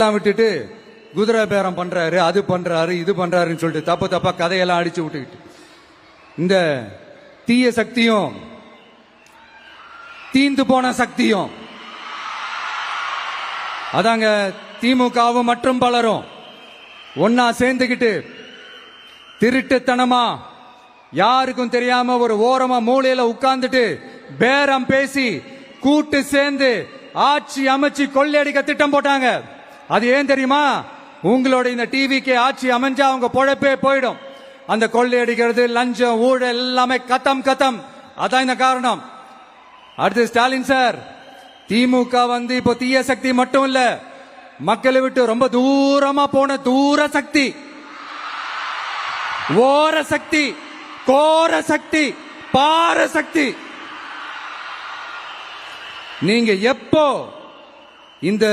விட்டுட்டு குதிரை பேரம் பண்றாரு, அது பண்றாரு, இது பண்றாருன்னு சொல்லிட்டு தப்பு தப்பா கதையெல்லாம் அடிச்சு விட்டுக்கிட்டு இந்த தீய சக்தியும் தீந்து போன சக்தியும் அதாங்க திமுகவும் மற்றும் பலரும் ஒன்னா சேர்ந்துகிட்டு திருட்டுத்தனமா யாருக்கும் தெரியாம ஒரு ஓரமா மூலையில உட்கார்ந்துட்டு பேரம் பேசி கூட்டு சேர்ந்து ஆட்சி அமைச்சு கொள்ளையடிக்க திட்டம் போட்டாங்க. அது ஏன் தெரியுமா? உங்களோட இந்த டிவிக்கு ஆட்சி அமைஞ்சா அவங்க பொழப்பே போயிடும். அந்த கொள்ளையடிக்கிறது, லஞ்சம், ஊழல் எல்லாமே கத்தம் கத்தம். அதான் இந்த காரணம். அடுத்து ஸ்டாலின் சார், திமுக இப்போ தீய சக்தி மட்டும் இல்ல, மக்களை விட்டு ரொம்ப தூரமா போன தூர சக்தி, ஓர சக்தி, கோர சக்தி, பார சக்தி. நீங்க எப்போ இந்த